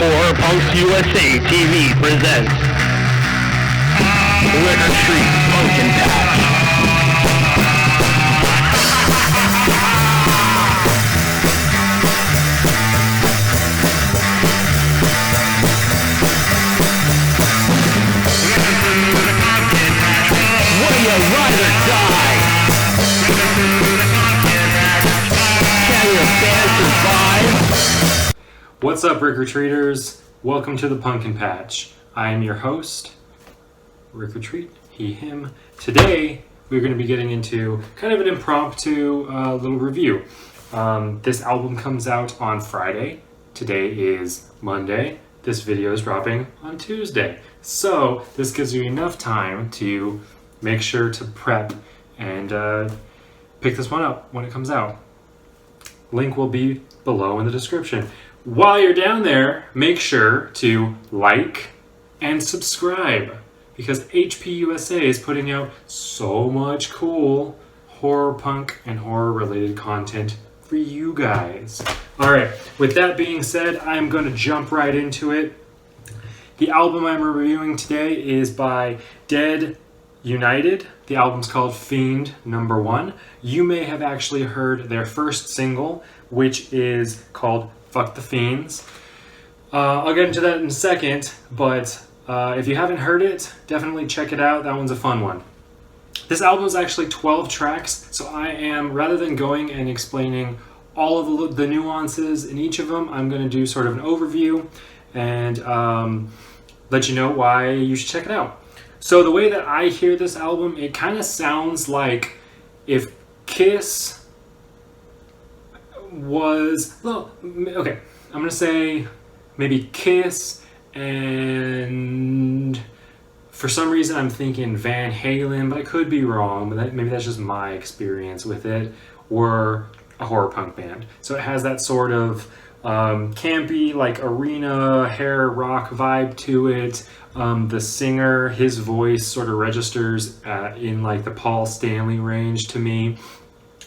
Horror Punks USA TV presents Rikk Pumpkin Patch. Will you ride or die? Can your band survive? What's up, Rikk-Retreaters? Welcome to the Pumpkin Patch. I am your host, Rikk-Retreat, he, him. Today, we're going to be getting into kind of an impromptu little review. This album comes out on Friday. Today is Monday. This video is dropping on Tuesday. So, this gives you enough time to make sure to prep and pick this one up when it comes out. Link will be below in the description. While you're down there, make sure to like and subscribe because HPUSA is putting out so much cool horror punk and horror related content for you guys. Alright, with that being said, I'm going to jump right into it. The album I'm reviewing today is by Dead United. The album's called Fiend number 1. You may have actually heard their first single, which is called Fuck the Fiends. I'll get into that in a second, but if you haven't heard it, definitely check it out. That one's a fun one. This album is actually 12 tracks, so I am, rather than going and explaining all of the nuances in each of them, I'm going to do sort of an overview and let you know why you should check it out. So the way that I hear this album, it kind of sounds like if Kiss was, well, okay, I'm gonna say maybe Kiss, and for some reason I'm thinking Van Halen, but I could be wrong, but maybe that's just my experience with it, were a horror punk band. So it has that sort of campy, like arena hair rock vibe to it. The singer, his voice sort of registers in like the Paul Stanley range to me,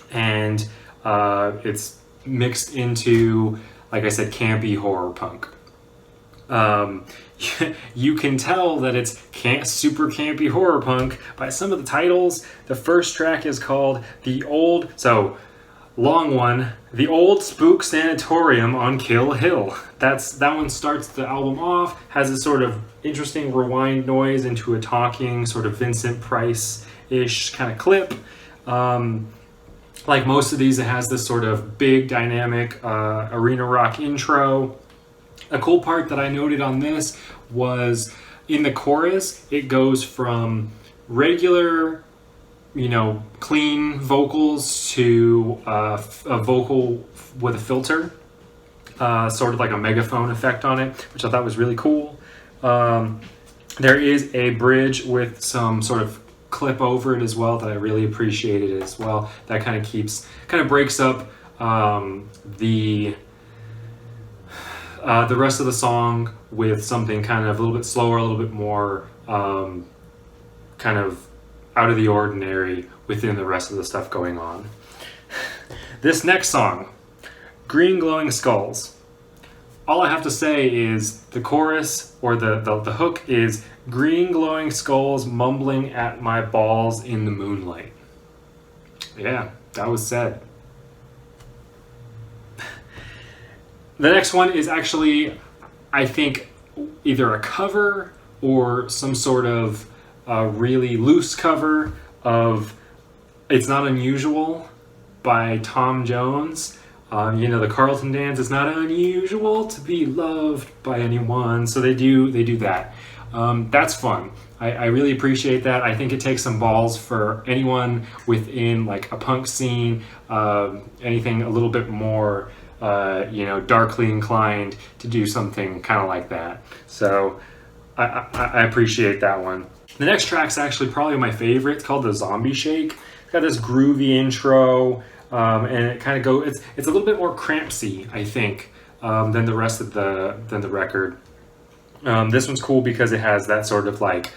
and it's mixed into, like I said, campy horror punk. You can tell that it's super campy horror punk by some of the titles. The first track is called The Old Spook Sanatorium on Kill Hill. That one starts the album off, has a sort of interesting rewind noise into a talking sort of Vincent Price-ish kind of clip. Like most of these, it has this sort of big dynamic arena rock intro. A cool part that I noted on this was in the chorus, it goes from regular, clean vocals to a vocal with a filter, sort of like a megaphone effect on it, which I thought was really cool. There is a bridge with some sort of clip over it as well that I really appreciated as well. That kind of breaks up the rest of the song with something kind of a little bit slower, a little bit more kind of out of the ordinary within the rest of the stuff going on. This next song, Green Glowing Skulls. All I have to say is the chorus, or the hook, is green glowing skulls mumbling at my balls in the moonlight. Yeah, that was said. The next one is actually, I think, either a cover or some sort of really loose cover of It's Not Unusual by Tom Jones. The Carlton dance, it's not unusual to be loved by anyone. So they do that. That's fun. I really appreciate that. I think it takes some balls for anyone within like a punk scene, anything a little bit more, darkly inclined to do something kind of like that. So I appreciate that one. The next track's actually probably my favorite. It's called The Zombie Shake. It's got this groovy intro. And it kind of goes. It's a little bit more crampsy, I think, than the rest of the record. This one's cool because it has that sort of like,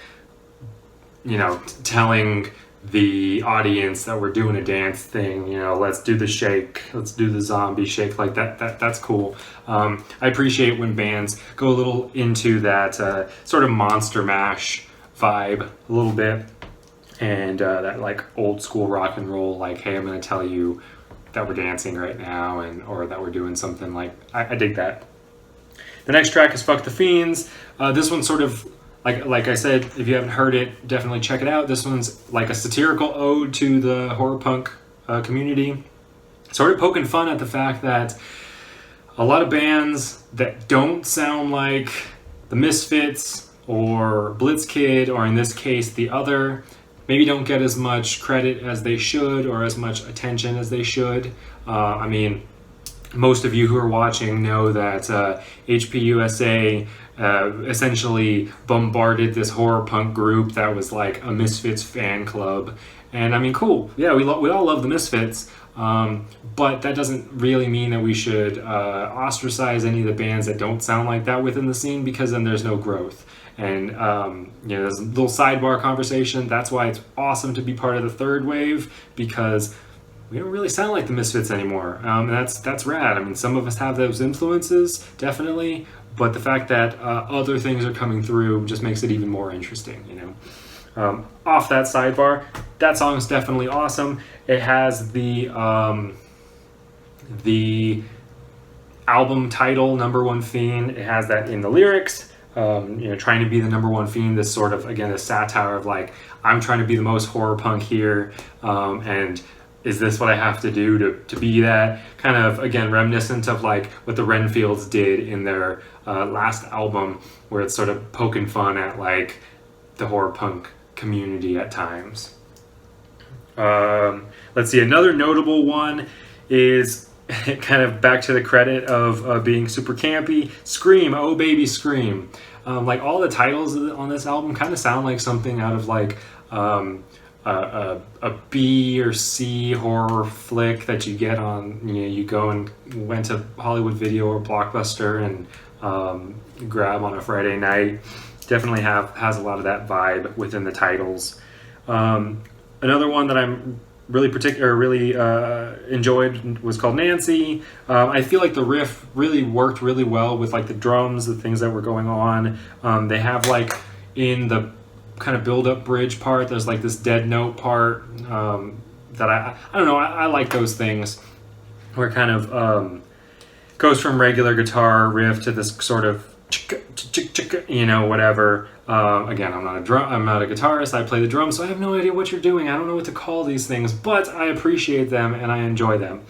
telling the audience that we're doing a dance thing, let's do the shake, let's do the zombie shake, like that's cool. I appreciate when bands go a little into that sort of Monster Mash vibe a little bit, and that like old school rock and roll, like, hey, I'm going to tell you that we're dancing right now, or that we're doing something. Like, I dig that. The next track is Fuck the Fiends. This one's sort of like I said, if you haven't heard it, definitely check it out. This one's like a satirical ode to the horror punk community. Sort of poking fun at the fact that a lot of bands that don't sound like the Misfits or Blitzkid, or in this case the Other, maybe don't get as much credit as they should, or as much attention as they should. I mean, most of you who are watching know that HPUSA essentially bombarded this horror punk group that was like a Misfits fan club. And I mean, cool. Yeah, we all love the Misfits. But that doesn't really mean that we should ostracize any of the bands that don't sound like that within the scene, because then there's no growth. And there's a little sidebar conversation. That's why it's awesome to be part of the third wave, because we don't really sound like the Misfits anymore. And that's rad. I mean, some of us have those influences, definitely, but the fact that other things are coming through just makes it even more interesting, Off that sidebar, that song is definitely awesome. It has the album title, Number One Fiend. It has that in the lyrics. Trying to be the number one fiend, this sort of, again, a satire of like, I'm trying to be the most horror punk here, and is this what I have to do to be that? Kind of, again, reminiscent of like what the Renfields did in their last album, where it's sort of poking fun at like the horror punk community at times. Let's see, another notable one is kind of back to the credit of being super campy. Scream, Oh Baby Scream. Like all the titles on this album kind of sound like something out of like a B or C horror flick that you get on, you go and went to Hollywood Video or Blockbuster and grab on a Friday night. Definitely has a lot of that vibe within the titles. Another one that I'm really enjoyed was called Nancy. I feel like the riff really worked really well with like the drums, the things that were going on. They have like in the kind of build up bridge part, there's like this dead note part that I don't know, I like those things where it kind of goes from regular guitar riff to this sort of whatever. Again, I'm not a guitarist. I play the drums, so I have no idea what you're doing. I don't know what to call these things, but I appreciate them and I enjoy them.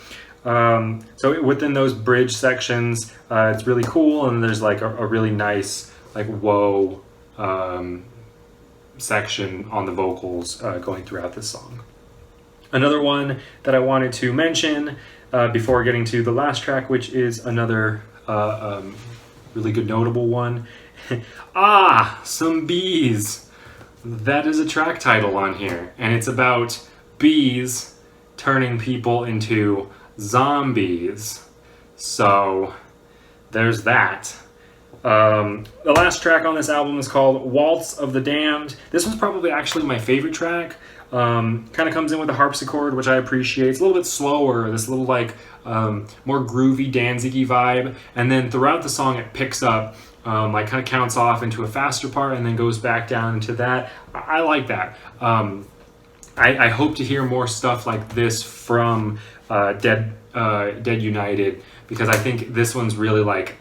So within those bridge sections, it's really cool, and there's like a really nice like whoa section on the vocals going throughout this song. Another one that I wanted to mention before getting to the last track, which is another really good notable one. Some bees. That is a track title on here, and it's about bees turning people into zombies. So there's that. The last track on this album is called Waltz of the Damned. This one's probably actually my favorite track. Kind of comes in with a harpsichord, which I appreciate. It's a little bit slower, this little like more groovy Danzig-y vibe, and then throughout the song it picks up, like kind of counts off into a faster part and then goes back down into that. I like that. I hope to hear more stuff like this from Dead United, because I think this one's really like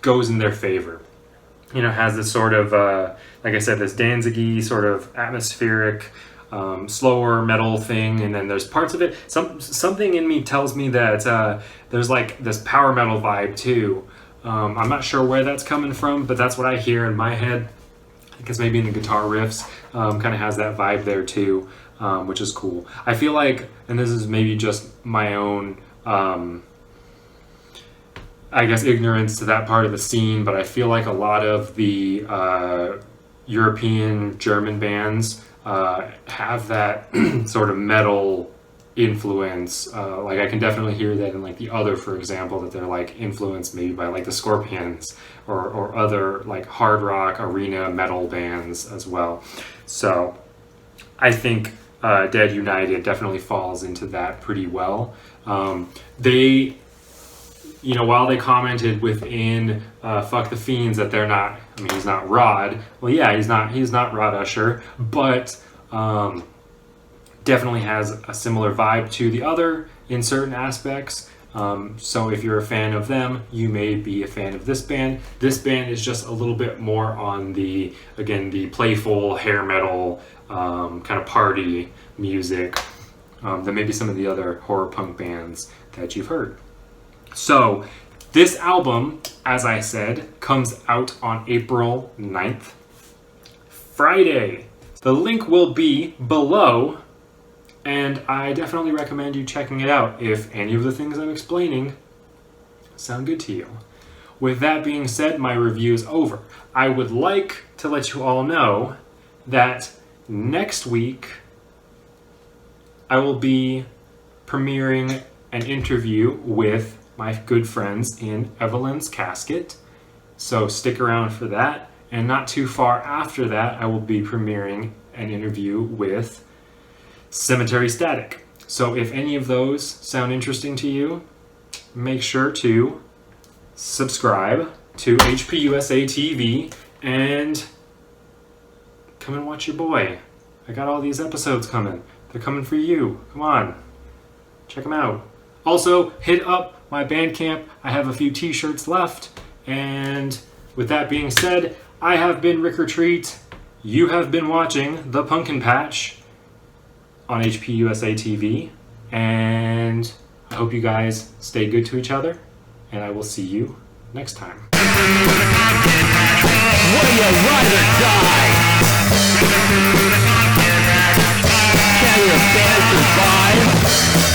goes in their favor. Has this sort of like I said, this Danzig-y sort of atmospheric slower metal thing, and then there's parts of it, something in me tells me that there's like this power metal vibe too. I'm not sure where that's coming from, but that's what I hear in my head. I guess maybe in the guitar riffs kind of has that vibe there too, which is cool. I feel like, and this is maybe just my own I guess ignorance to that part of the scene, but I feel like a lot of the European German bands have that sort of metal influence. Like I can definitely hear that in like The Other, for example, that they're like influenced maybe by like the Scorpions or other like hard rock arena metal bands as well. So I think Dead United definitely falls into that pretty well. They, while they commented within Fuck the Fiends that they're not, he's not Rod. Well, yeah, he's not Rod Usher, but definitely has a similar vibe to the other in certain aspects. So if you're a fan of them, you may be a fan of this band. This band is just a little bit more on the playful hair metal kind of party music than maybe some of the other horror punk bands that you've heard. So this album, as I said, comes out on April 9th, Friday. The link will be below, and I definitely recommend you checking it out if any of the things I'm explaining sound good to you. With that being said, my review is over. I would like to let you all know that next week I will be premiering an interview with my good friends in Evelyn's Casket. So stick around for that. And not too far after that, I will be premiering an interview with Cemetery Static. So if any of those sound interesting to you, make sure to subscribe to HPUSA TV and come and watch your boy. I got all these episodes coming. They're coming for you. Come on. Check them out. Also, hit up my Bandcamp. I have a few t-shirts left. And with that being said, I have been Rikk or Treat. You have been watching The Pumpkin Patch on HPUSA TV. And I hope you guys stay good to each other. And I will see you next time. Will you ride or die? Can your band survive?